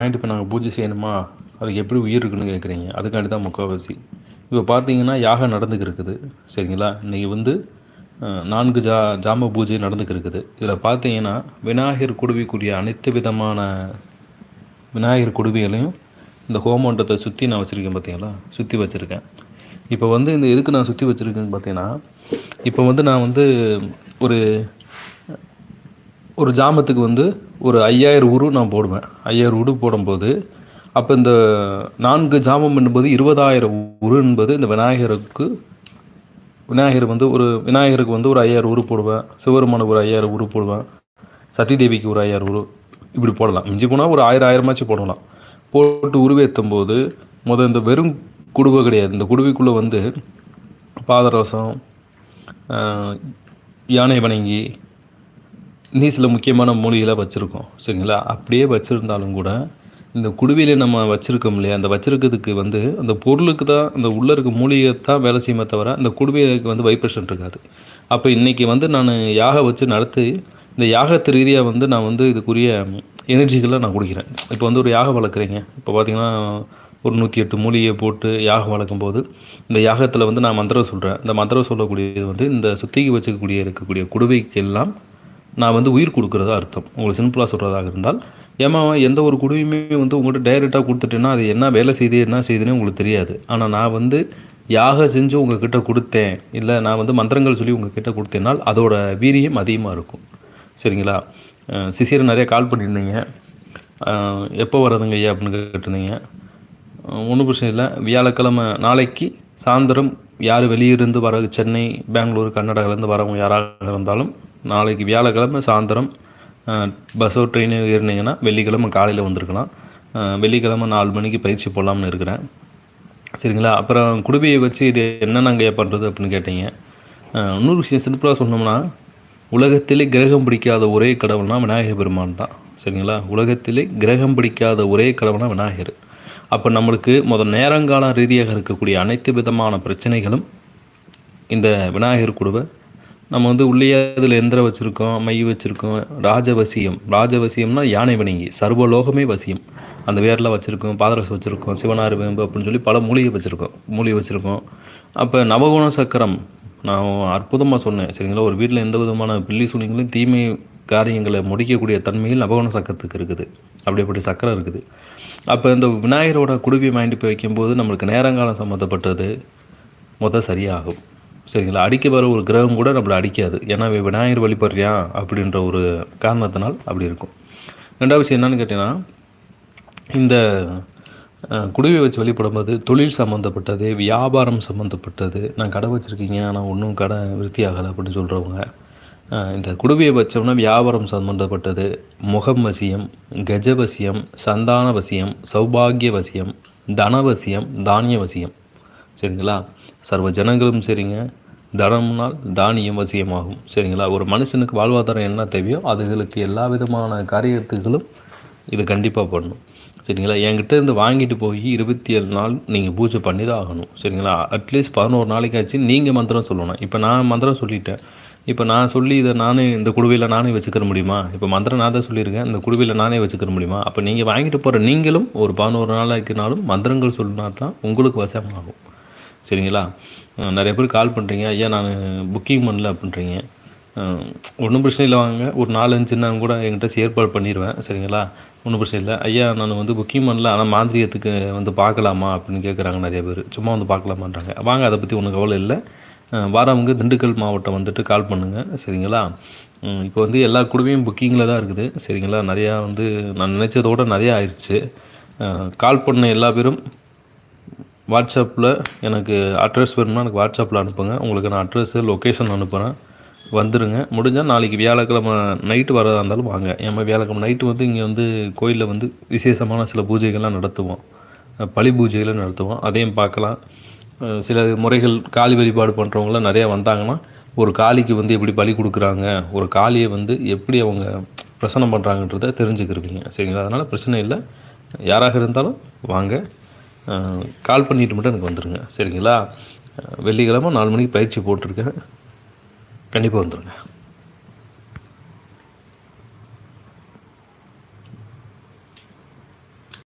வாங்கிட்டு இப்போ நாங்கள் பூஜை செய்யணுமா, அதுக்கு எப்படி உயிர் இருக்குன்னு கேட்குறீங்க. அதுக்காண்டி தான் முக்கால்வாசி. இப்போ பார்த்தீங்கன்னா யாகம் நடந்துக்கிருக்குது சரிங்களா. இன்றைக்கி வந்து 4 ஜாம பூஜை நடந்துக்கிருக்குது. இதில் பார்த்தீங்கன்னா விநாயகர் குடுவைக்குரிய அனைத்து விதமான விநாயகர் குடுவைகளையும் இந்த ஹோமண்டத்தை சுற்றி நான் வச்சுருக்கேன் பார்த்தீங்களா, சுற்றி வச்சுருக்கேன். இப்போ வந்து இந்த எதுக்கு நான் சுற்றி வச்சுருக்கேன்னு பார்த்தீங்கன்னா, இப்போ வந்து நான் வந்து ஒரு ஒரு ஜாமத்துக்கு வந்து ஒரு 5000 உரு நான் போடுவேன். 5000 உரு போடும்போது அப்போ இந்த 4 ஜாமம் என்பது 20,000 உரு என்பது இந்த விநாயகருக்கு வந்து ஒரு 5000 உரு போடுவேன். சிவபெருமானுக்கு ஒரு 5000 உரு போடுவேன். சட்டி தேவிக்கு ஒரு 5000 உரு இப்படி போடலாம். மிஞ்சி போனால் ஒரு 1000 போடலாம். போட்டு உருவேற்றும் போது இந்த வெறும் குடுவை கிடையாது. இந்த குடுவைக்குள்ளே வந்து பாதரசம், யானை வணங்கி, இன்னும் சில முக்கியமான மூலிகளை வச்சுருக்கோம் சரிங்களா. அப்படியே வச்சுருந்தாலும் கூட இந்த குடுவையில் நம்ம வச்சுருக்கோம் இல்லையா, அந்த வச்சுருக்கிறதுக்கு வந்து அந்த பொருளுக்கு தான், அந்த உள்ளே இருக்க மூலிகை தான் வேலை செய்யுமே தவிர அந்த குடுவைக்கு வந்து வைப்ரேஷன் இருக்காது. அப்போ இன்றைக்கி வந்து நான் யாகம் வச்சு நடத்தி இந்த யாகத்து ரீதியாக வந்து நான் வந்து இதுக்குரிய எனர்ஜிகளை நான் கொடுக்குறேன். இப்போ வந்து ஒரு யாகம் வளர்க்குறீங்க, இப்போ பார்த்திங்கன்னா ஒரு 108 மூலிகையை போட்டு யாகம் வளர்க்கும் போது இந்த யாகத்தில் வந்து நான் மந்திரம் சொல்கிறேன். இந்த மந்திரம் சொல்லக்கூடியது வந்து இந்த சுத்திக்கு இருக்கக்கூடிய குடுவைக்கெல்லாம் நான் வந்து உயிர் கொடுக்குறதா அர்த்தம். உங்களுக்கு சிம்பிளாக சொல்கிறதாக இருந்தால், ஏமா எந்த ஒரு குடுவையுமே வந்து உங்கள்கிட்ட டைரெக்டாக கொடுத்துட்டேன்னா அது என்ன வேலை செய்யுது என்ன செய்யுதுன்னு உங்களுக்கு தெரியாது. ஆனால் நான் வந்து யாகம் செஞ்சு உங்கள்கிட்ட கொடுத்தேன், இல்லை நான் வந்து மந்திரங்கள் சொல்லி உங்கள்கிட்ட கொடுத்தேனால் அதோட வீரியம் அதிகமாக இருக்கும் சரிங்களா. சிசியரை நிறைய கால் பண்ணியிருந்தீங்க, எப்போ வர்றதுங்க ஐயா அப்படின்னு கேட்டிருந்தீங்க. ஒன்றும் பிரச்சனை இல்லை. வியாழக்கிழமை நாளைக்கு சாயந்தரம் யார் வெளியிருந்து வர, சென்னை, பெங்களூர், கர்நாடகாலேருந்து வரவங்க யாராக இருந்தாலும் நாளைக்கு வியாழக்கிழமை சாயந்தரம் பஸ்ஸோ ட்ரெயின் ஏறினீங்கன்னா வெள்ளிக்கிழமை காலையில் வந்திருக்கலாம். வெள்ளிக்கிழமை 4 மணிக்கு பயிற்சி போடலாம்னு இருக்கிறேன் சரிங்களா. அப்புறம் குடுவையை வச்சு இது என்ன நாங்கள் பண்ணுறது அப்படின்னு கேட்டீங்க. இன்னொரு விஷயம் சிம்பிளாக சொன்னோம்னா, உலகத்திலே கிரகம் பிடிக்காத ஒரே கடவுள்னா விநாயகர் பெருமான் தான் சரிங்களா. உலகத்திலே கிரகம் பிடிக்காத ஒரே கடவுள்னா விநாயகர். அப்போ நம்மளுக்கு நேரங்கால ரீதியாக இருக்கக்கூடிய அனைத்து விதமான பிரச்சனைகளும் இந்த விநாயகர் குடுவை நம்ம வந்து உள்ளே அதில் எந்திர வச்சுருக்கோம், மை வச்சுருக்கோம், ராஜவசியம்னா யானை வணங்கி, சர்வலோகமே வசியம் அந்த வேரில் வச்சுருக்கோம், பாதரசம் வச்சுருக்கோம், சிவனார் வேம்பு அப்படின்னு சொல்லி பல மூலிகை வச்சுருக்கோம். அப்போ நவகுண சக்கரம் நான் அற்புதமாக சொன்னேன் சரிங்களா. ஒரு வீட்டில் எந்த விதமான பில்லி சூனியங்களும் தீமை காரியங்களை முடிக்கக்கூடிய தன்மையில் நவகுண சக்கரத்துக்கு இருக்குது. அப்படி சக்கரம் இருக்குது. அப்போ இந்த விநாயகரோட குடுவையை வாங்கிட்டு போய் வைக்கும்போது நம்மளுக்கு நேரங்காலம் சம்மந்தப்பட்டது சரியாகும் சரிங்களா. அடிக்க வர ஒரு கிரகம் கூட நம்மளை அடிக்காது. ஏன்னா விநாயகர் வழிபடுறியா அப்படின்ற ஒரு காரணத்தினால் அப்படி இருக்கும். ரெண்டாவது விஷயம் என்னென்னு கேட்டிங்கன்னா, இந்த குடுவை வச்சு வழிபடும்போது தொழில் சம்மந்தப்பட்டது, வியாபாரம் சம்மந்தப்பட்டது, நான் கடை வச்சுருக்கீங்க ஆனால் ஒன்றும் கடை விருத்தி ஆகலை அப்படின்னு சொல்கிறவங்க, இந்த குடுவையை வச்சோம்னா வியாபாரம் சம்மந்தப்பட்டது, முகம் வசியம், கஜவசியம், சந்தான வசியம், சௌபாகிய வசியம், தனவசியம், தானிய வசியம் சரிங்களா. சர்வ ஜனங்களும் சரிங்க, தனம்னால் தானியம் வசியமாகும் சரிங்களா. ஒரு மனுஷனுக்கு வாழ்வாதாரம் என்ன தேவையோ அதுகளுக்கு எல்லா விதமான காரியத்துகளும் இது கண்டிப்பாக பண்ணணும் சரிங்களா. என்கிட்ட இருந்து வாங்கிட்டு போய் 27 நாள் நீங்கள் பூஜை பண்ணி தான் ஆகணும் சரிங்களா. அட்லீஸ்ட் 11 நாளைக்காச்சு நீங்கள் மந்திரம் சொல்லணும். இப்போ நான் மந்திரம் சொல்லிட்டேன், இப்போ நான் சொல்லி இதை நானே இந்த குடுவையில் நானே வச்சுக்கிற முடியுமா? இப்போ மந்திரம் நான் தான் சொல்லியிருக்கேன், இந்த குடுவையில் நானே வச்சுக்கிற முடியுமா? அப்போ நீங்கள் வாங்கிட்டு போகிற நீங்களும் ஒரு 11 நாளைக்குனாலும் மந்திரங்கள் சொல்லினா தான் உங்களுக்கு வசமாகும் சரிங்களா. நிறைய பேர் கால் பண்ணுறீங்க, ஐயா நான் புக்கிங் பண்ணல அப்படின்றீங்க. ஒன்றும் பிரச்சனை இல்லை, வாங்க ஒரு 4-5 நான் கூட என்கிட்ட ஏற்பாடு பண்ணிடுவேன் சரிங்களா. ஒன்றும் பிரச்சனை இல்லை. ஐயா நான் வந்து புக்கிங் பண்ணல, ஆனால் மாந்திரியத்துக்கு வந்து பார்க்கலாமா அப்படின்னு கேட்குறாங்க நிறைய பேர். சும்மா வந்து பார்க்கலாமான்றாங்க. வாங்க, அதை பற்றி ஒன்றும் கவலை இல்லை. வரவங்க திண்டுக்கல் மாவட்டம் வந்துட்டு கால் பண்ணுங்கள் சரிங்களா. இப்போ வந்து எல்லா குடுவையும் புக்கிங்கில் தான் இருக்குது சரிங்களா. நிறையா வந்து நான் நினச்சதோடு நிறையா ஆயிடுச்சு. கால் பண்ண எல்லா பேரும் வாட்ஸ்அப்பில் எனக்கு அட்ரஸ் வேணும்னா எனக்கு வாட்ஸ்அப்பில் அனுப்புங்க. உங்களுக்கு நான் அட்ரஸ்ஸு லொக்கேஷன் அனுப்புகிறேன், வந்துடுங்க. முடிஞ்சால் நாளைக்கு வியாழக்கிழமை நைட்டு வரதா இருந்தாலும் வாங்க. ஏன்னா வியாழக்கிழமை நைட்டு வந்து இங்கே வந்து கோயிலில் வந்து விசேஷமான சில பூஜைகள்லாம் நடத்துவோம், பழி பூஜைகளை நடத்துவோம், அதையும் பார்க்கலாம். சில முறைகள் காளி வழிபாடு பண்ணுறவங்களாம் நிறையா வந்தாங்கன்னா ஒரு காளிக்கு வந்து எப்படி பலி கொடுக்குறாங்க, ஒரு காளியை வந்து எப்படி அவங்க பிரசனம் பண்ணுறாங்கன்றதை தெரிஞ்சுக்கிருப்பீங்க சரிங்களா. அதனால் பிரச்சனை இல்லை, யாராக இருந்தாலும் வாங்க, கால் பண்ணிட்டு மட்டும் எனக்கு வந்துடுங்க சரிங்களா. வெள்ளிக்கிழமை 4 மணிக்கு பயிற்சி போட்டிருக்கேன், கண்டிப்பாக வந்துடுங்க.